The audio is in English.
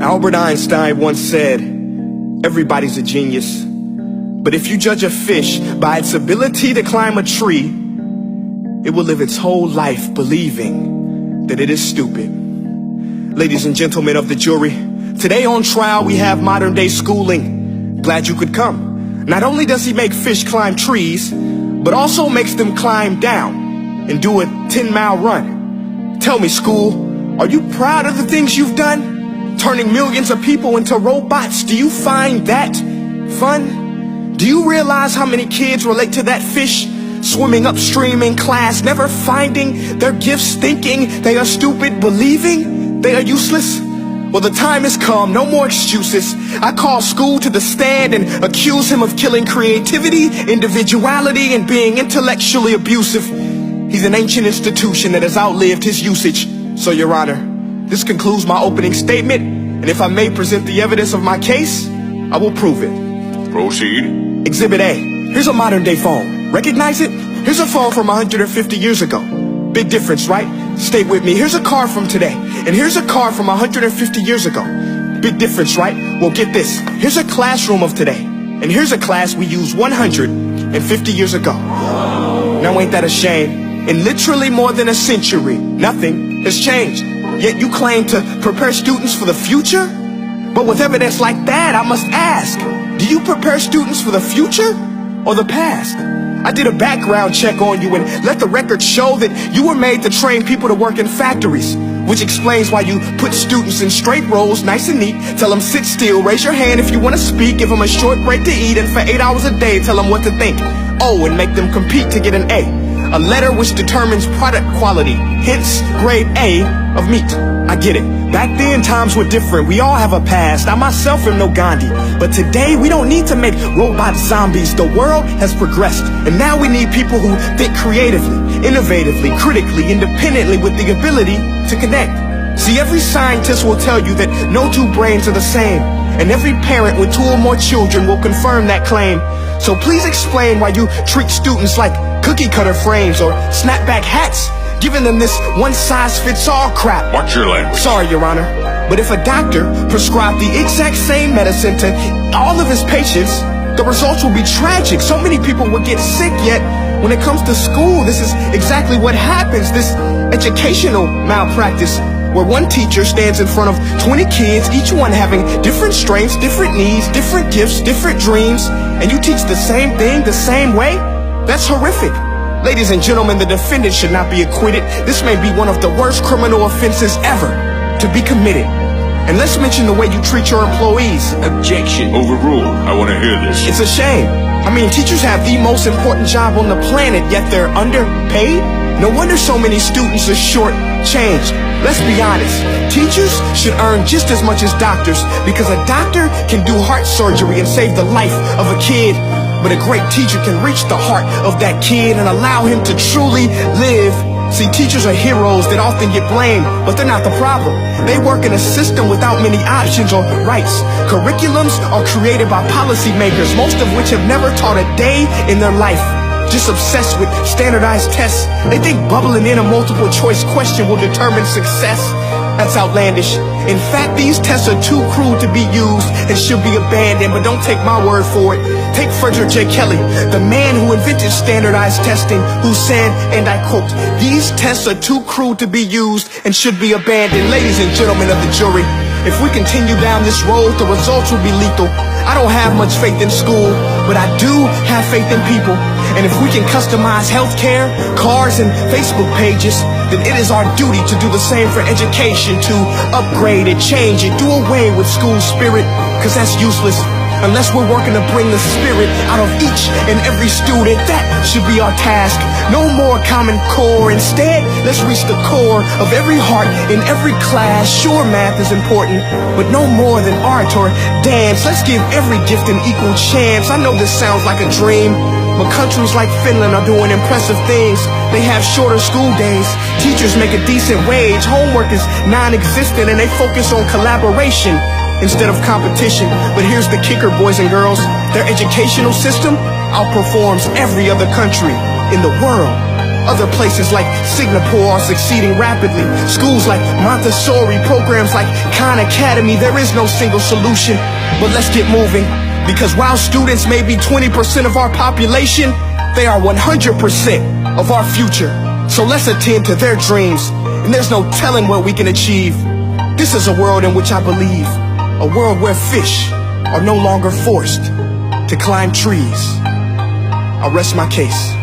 Albert Einstein once said, everybody's a genius. But if you judge a fish by its ability to climb a tree, it will live its whole life believing that it is stupid. Ladies and gentlemen of the jury, today on trial we have modern day schooling. Glad you could come. Not only does he make fish climb trees, but also makes them climb down and do a 10-mile run. Tell me, school, are you proud of the things you've done? Turning millions of people into robots, do you find that fun? Do you realize how many kids relate to that fish swimming upstream in class, never finding their gifts, thinking they are stupid, believing they are useless? Well, the time has come, no more excuses. I call school to the stand and accuse him of killing creativity, individuality, and being intellectually abusive. He's an ancient institution that has outlived his usage. So, Your Honor, this concludes my opening statement, and if I may present the evidence of my case, I will prove it. Proceed. Exhibit A. Here's a modern day phone. Recognize it? Here's a phone from 150 years ago. Big difference, right? Stay with me. Here's a car from today, and here's a car from 150 years ago. Big difference, right? Well, get this. Here's a classroom of today, and here's a class we used 150 years ago. Now ain't that a shame? In literally more than a century, nothing has changed. Yet you claim to prepare students for the future? But with evidence like that, I must ask, do you prepare students for the future or the past? I did a background check on you and let the record show that you were made to train people to work in factories, which explains why you put students in straight rows, nice and neat, tell them sit still, raise your hand if you want to speak, give them a short break to eat, and for 8 hours a day tell them what to think. Oh, and make them compete to get an A letter which determines product quality, hence grade A of meat. I get it. Back then, times were different. We all have a past. I myself am no Gandhi. But today, we don't need to make robot zombies. The world has progressed. And now we need people who think creatively, innovatively, critically, independently, with the ability to connect. See, every scientist will tell you that no two brains are the same. And every parent with 2 or more children will confirm that claim. So please explain why you treat students like cookie cutter frames or snapback hats, giving them this one-size-fits-all crap. Watch your language. Sorry, Your Honor, but if a doctor prescribed the exact same medicine to all of his patients, the results will be tragic. So many people will get sick, yet when it comes to school, this is exactly what happens. This educational malpractice, where one teacher stands in front of 20 kids, each one having different strengths, different needs, different gifts, different dreams, and you teach the same thing the same way? That's horrific. Ladies and gentlemen, the defendant should not be acquitted. This may be one of the worst criminal offenses ever to be committed. And let's mention the way you treat your employees. Objection. Overruled. I want to hear this. It's a shame. I mean, teachers have the most important job on the planet, yet they're underpaid? No wonder so many students are short-changed. Let's be honest. Teachers should earn just as much as doctors, because a doctor can do heart surgery and save the life of a kid. But a great teacher can reach the heart of that kid and allow him to truly live. See, teachers are heroes that often get blamed, but they're not the problem. They work in a system without many options or rights. Curriculums are created by policymakers, most of which have never taught a day in their life. Just obsessed with standardized tests. They think bubbling in a multiple choice question will determine success. That's outlandish. In fact, these tests are too crude to be used and should be abandoned, but don't take my word for it. Take Frederick J. Kelly, the man who invented standardized testing, who said, and I quote, "These tests are too crude to be used and should be abandoned." Ladies and gentlemen of the jury, if we continue down this road, the results will be lethal. I don't have much faith in school, but I do have faith in people. And if we can customize healthcare, cars, and Facebook pages, then it is our duty to do the same for education, to upgrade it, change it, do away with school spirit, because that's useless. Unless we're working to bring the spirit out of each and every student, that should be our task. No more Common Core. Instead, let's reach the core of every heart in every class. Sure, math is important, but no more than art or dance. Let's give every gift an equal chance. I know this sounds like a dream, but countries like Finland are doing impressive things. They have shorter school days. Teachers make a decent wage. Homework is non-existent, and they focus on collaboration instead of competition. But here's the kicker, boys and girls. Their educational system outperforms every other country in the world. Other places like Singapore are succeeding rapidly. Schools like Montessori, programs like Khan Academy. There is no single solution, but let's get moving. Because while students may be 20% of our population, they are 100% of our future. So let's attend to their dreams, and there's no telling what we can achieve. This is a world in which I believe, a world where fish are no longer forced to climb trees. I'll rest my case.